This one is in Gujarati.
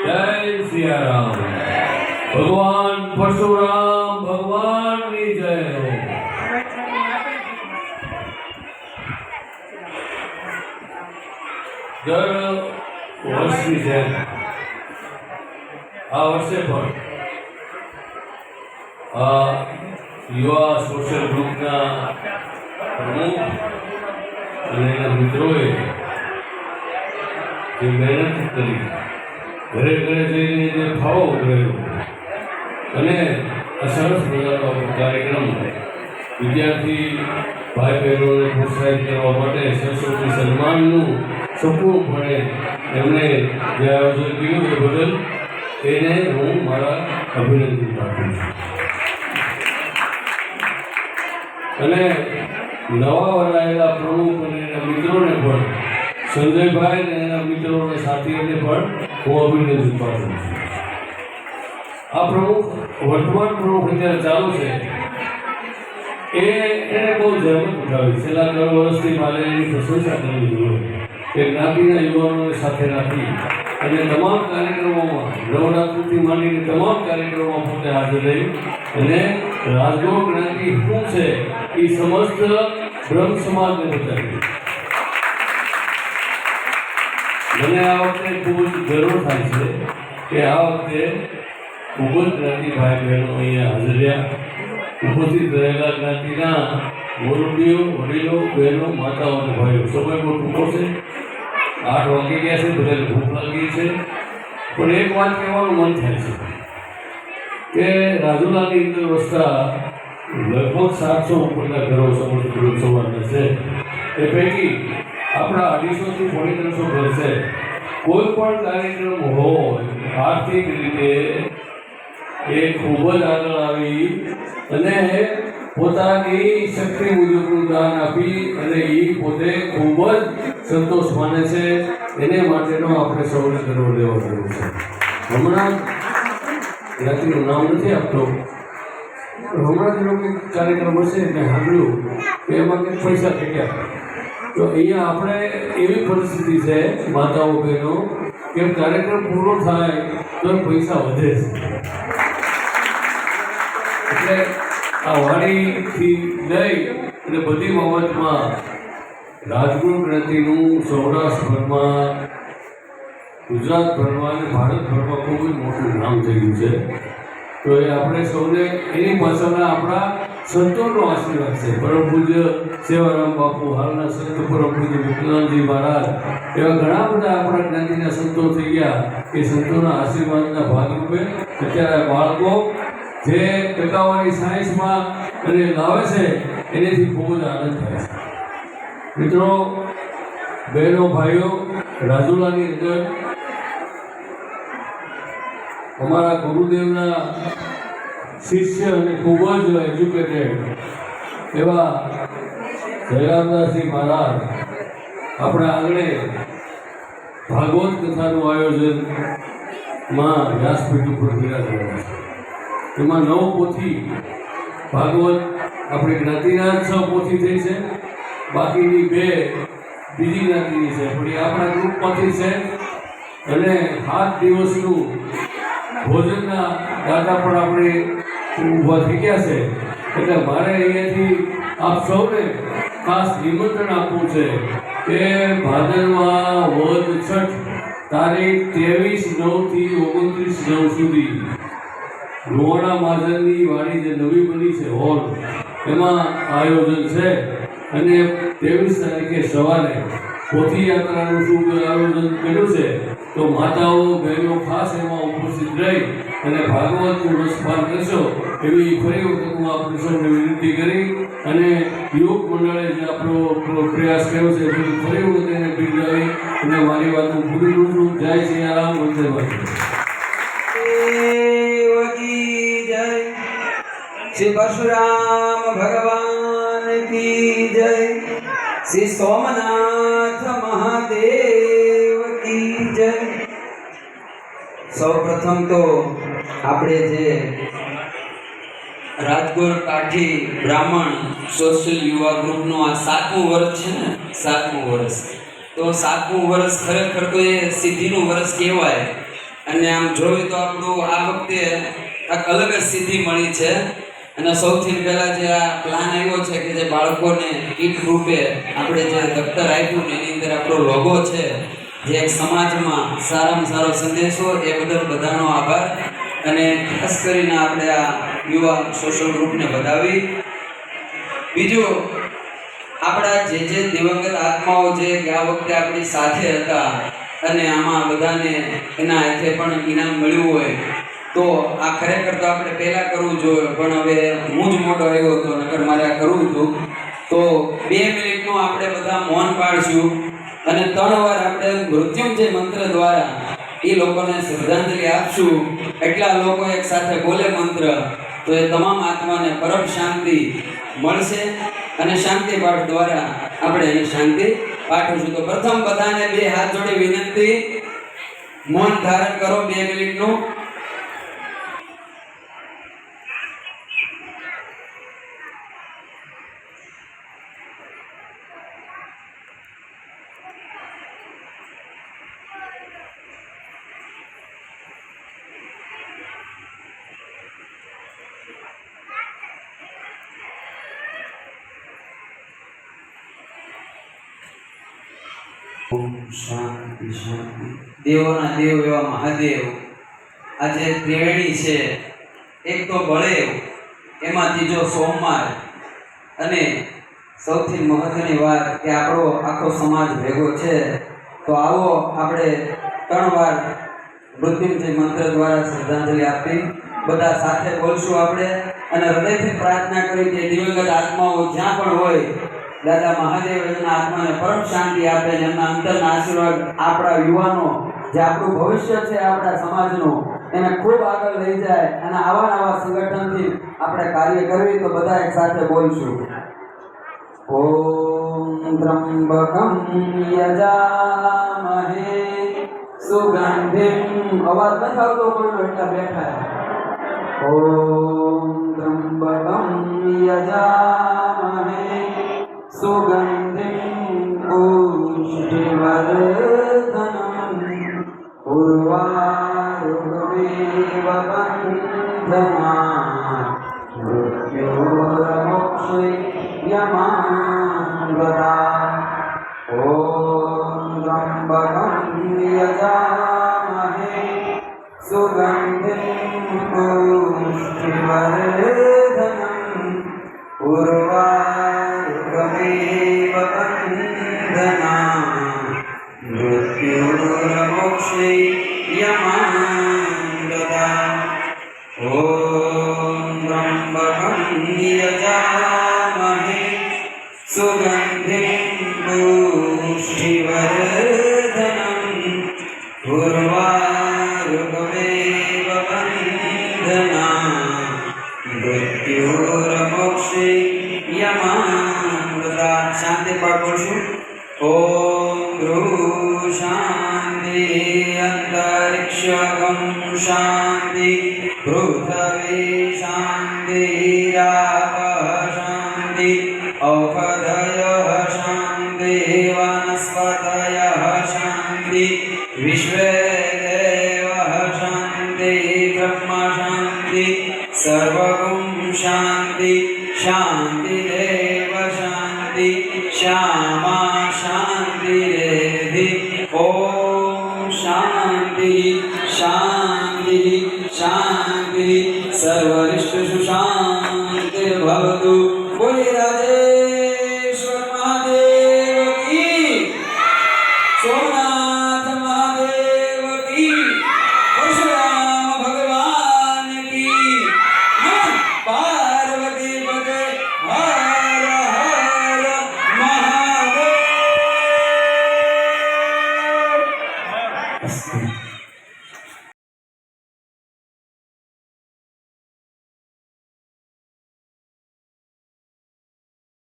जय सिया राम। भगवान परशुराम भगवान की जय हो। દર વર્ષની જેમ આ વર્ષે પણ યુવા સોશિયલ ગ્રુપના પ્રમુખ અને એના મિત્રોએ જે મહેનત કરી ઘરે ઘરે જઈને જે ફાળો ઉઘરાયો અને આ સરસ મજાનો કાર્યક્રમ વિદ્યાર્થી ભાઈ બહેનોને પ્રોત્સાહિત કરવા માટે સરસ્વતી સન્માનનું સંપૂર્ણપણે એમણે જે આયોજન કર્યું એ બદલ એને હું મારા અભિનંદન પાઠવું છું અને નવા વરાયેલા પ્રમુખ અને એના મિત્રોને પણ સંજયભાઈ અને એના મિત્રોને સાથીઓને પણ હું અભિનંદન પાઠવું છું. આ પ્રમુખ વર્તમાન પ્રમુખ અત્યારે ચાલુ છે એને બહુ જહેમત ઉઠાવી. છેલ્લા 3 વર્ષથી મારે એની પ્રશંસા કરવી જોઈએ કે જ્ઞાતિના યુવાનોને સાથે રાખી અને તમામ કાર્યક્રમોમાં નવરાત્રિથી માંડીને તમામ કાર્યક્રમોમાં પોતે હાજર રહી અને રાજગોર જ્ઞાતિ શું છે એ સમસ્ત બ્રહ્મ સમાજને બતાવ્યું. મને આ વખતે ખૂબ જ ગર્વ થાય છે કે આ વખતે ખૂબ જ જ્ઞાતિ ભાઈ બહેનો અહીંયા હાજર રહ્યા. ઉપસ્થિત રહેલા જ્ઞાતિના મુરબ્બીઓ, વડીલો, બહેનો, માતાઓ અને ભાઈઓ. સમય બહુ ટૂંકો છે, 8 વાગી ગયા છે, બધાને ભૂખ લાગી છે. પણ એક વાત કહેવાનું મન થાય છે કે રાજુલાની અંદર વસતા લગભગ 700 ઉપરના ઘરો સમસ્ત બ્રહ્મ સમાજના છે. એ પૈકી આપણા 250 થી 350 ઘર છે. કોઈ પણ કાર્યક્રમ હોય આર્થિક રીતે એ ખૂબ જ આગળ આવી અને પોતાની શક્તિ મુજબનું દાન આપી અને એ પોતે ખૂબ જ સંતોષ માને છે. એને માટેનો આપણે સૌને ગર્વ લેવો પડ્યો છે. હમણાં જ્ઞાતિનું નામ નથી આપતો, હમણાં જ લોકો કાર્યક્રમ હશે મેં સાંભળ્યું કે એમાં કંઈક પૈસા ફેંક્યા. તો અહીંયા આપણે એવી પરિસ્થિતિ છે માતાઓ બહેનો કે કાર્યક્રમ પૂરો થાય તો પૈસા વધે છે. એટલે આ વાણીથી લઈ અને બધી બાબતમાં રાજગુરુ જ્ઞાતિનું સૌરાષ્ટ્રભરમાં, ગુજરાતભરમાં અને ભારતભરમાં ખૂબ જ મોટું નામ થઈ ગયું છે. તો એ આપણે સૌને એની પાછળના આપણા સંતોનો આશીર્વાદ છે. પરમ પૂજ્ય સેવારામ બાપુ, હાલના સંત પરમ પૂજ્ય મુક્તાનંદજી મહારાજ, એવા ઘણા બધા આપણા જ્ઞાતિના સંતો થઈ ગયા. એ સંતોના આશીર્વાદના ભાગરૂપે અત્યારે બાળકો જે ટકાવારી સાયન્સમાં અને લાવે છે એનાથી ખૂબ જ આનંદ થાય છે. મિત્રો, બહેનો, ભાઈઓ, રાજુલાની અંદર અમારા ગુરુદેવના શિષ્ય અને ખૂબ જ એજ્યુકેટેડ એવા જયરામદાસજી મહારાજ આપણા આંગણે ભાગવત કથાનું આયોજનમાં વ્યાસપીઠ ઉપર બિરાજમાન છે. એમાં 9 પોથી ભાગવત આપણી જ્ઞાતિના 6 પોથી થઈ છે, બાકીની 2 બીજી જ્ઞાતિની છે, પણ એ આપણા ગ્રુપમાંથી છે. અને 7 દિવસનું ભોજનના દાદા પણ આપણે ઊભા થઈ ગયા છે. એટલે મારે અહીંયાથી આપ સૌને ખાસ નિમંત્રણ આપવું છે કે ભાદરવા વદ છઠ તારીખ 23/9 થી 29/9 સુધી રોવાણા મહાજનની વાડી જે નવી બની છે હોલ, એમાં આયોજન છે. અને 23 તારીખે સવારે પોથી યાત્રાનું શુભ આયોજન કર્યું છે. તો માતાઓ બહેનો ખાસ એમાં ઉપસ્થિત રહી અને ભાગવતનું રસપાન કરશો એવી ફરી વખત હું આપણે સૌને વિનંતી કરી અને યોગ મંડળે જે આપણો પ્રયાસ કર્યો છે ફરી વખત એને બિરદાવી અને મારી વાત હું પૂરી કરું છું. જય શ્રી રામ, વંદે માતરમ. श्री परशुराम भगवान की जय, श्री सोमनाथ महादेव की जय. સૌપ્રથમ તો આપણે જે રાજગોર કાઠી બ્રાહ્મણ સોશિયલ યુવા ગ્રુપનું આ 7મું વર્ષ છે ને, 7મું વર્ષ, તો 7મું વર્ષ ખરેખર તો એ સિદ્ધિનું વર્ષ કહેવાય. અને આમ જોઈએ તો આપણું આ વખતે કાંઈક અલગ જ સિદ્ધિ મળી છે. અને સૌથી પહેલા જે આ પ્લાન આવ્યો છે કે જે બાળકોને કીટ રૂપે આપણે જે દફતર આપ્યું ને એની અંદર આપણો લોગો છે, જે એક સમાજમાં સારામાં સારો સંદેશો, એ બદલ બધાનો આભાર. અને ખાસ કરીને આપણે આ યુવા સોશિયલ ગ્રુપને વધાવી. બીજું, આપણા જે દિવંગત આત્માઓ જે કે આ વખતે આપણી સાથે હતા અને આમાં બધાને એના હાથે પણ ઇનામ મળ્યું હોય, તો આ ખરેખર તો આપણે પહેલા કરવું જોઈએ, પણ હવે હું જ મોટો આવ્યો હતો, નકર મારે આ કરવું હતું. તો 2 મિનિટનું આપણે બધા મૌન પાડશું અને 3 વાર આપણે મૃત્યુંજય મંત્ર દ્વારા એ લોકોને શ્રદ્ધાંજલિ આપશું. એટલા લોકો એક સાથે બોલે મંત્ર, તો એ તમામ આત્માને પરમ શાંતિ મળશે. અને શાંતિ પાઠ દ્વારા આપણે એને શાંતિ પાઠવીશું. તો પ્રથમ બધાને 2 હાથ જોડી વિનંતી, મૌન ધારણ કરો 2 મિનિટનું. ઓમ શાંતિ શાંતિ. દેવોના દેવ એવા મહાદેવ, આજે ત્રિવેણી છે, એક તો બળેવ, એમાં ત્રીજો સોમવાર, અને સૌથી મહત્વની વાત કે આપણો આખો સમાજ ભેગો છે. તો આવો આપણે 3 વાર મૃત્યુંજય મંત્ર દ્વારા શ્રદ્ધાંજલિ આપી. બધા સાથે બોલશું આપણે અને હૃદયથી પ્રાર્થના કરી કે દિવંગત આત્માઓ જ્યાં પણ હોય, દાદા મહાદેવ એમના આત્માને પરમ શાંતિ આપે અને એમના અંતરના આશીર્વાદ આપણા યુવાનો, જે આપણું ભવિષ્ય છે આપણા સમાજનું, એને ખૂબ આગળ લઈ જાય. અને આવા નવા સંગઠનથી આપણે કાર્ય કરવી. તો બધા એક સાથે બોલશું. ઓમ ત્રંબકમ યજામહે સુગંધિમ. અવાજ નથી આવતો કોઈનો, એટલા બેઠા. ઓમ ત્રંબકમ યજામહે સુગંધિમ પુષ્ટિવર્ધનમ ઉર્વારુકમેવ બંધનાत् મૃત્યોર્મોક્ષયમામૃતાत्. ઓમ ત્રંબકમ યજામહે સુગંધિમ પુષ્ટિવર્ધનમ ઉર્વારુકમેવ બંધનાत् મૃત્યોર્મોક્ષયમામૃતાत्. ઓમ ત્રંબકમ યજામહે સુગંધિમ પુષ્ટિવર્ધનમ ઉર્વારુકમેવ બંધનાत् મૃત્યોર્મોક્ષયમામૃતાत्. શાંતિ પાઠ બોલશું. ઓમ ગૃહ શાંતિ અંતરિક્ષગમ શાંતિ પૃથ્વી શાંતિ રાપઃ શાંતિ ઔષધયઃ શાંતિ વનસ્પતયઃ શાંતિ વિશ્વે દેવઃ શાંતિ બ્રહ્મ શાંતિ સર્વગુણ શાંતિ શાંતિરેવ શાંતિ શ્યામા શાંતિરેધિ. ઓમ શાંતિ શાંતિ શાંતિ સર્વરિષ્ટુ શાંતિર્ભવતુ. બોલી રાજેશ્વર મહાદેવ કી, સોમનાથ મહાદેવ કી, પરશુરામ ભગવાન કી, પાર્વતી પતે હર હર મહાદેવ.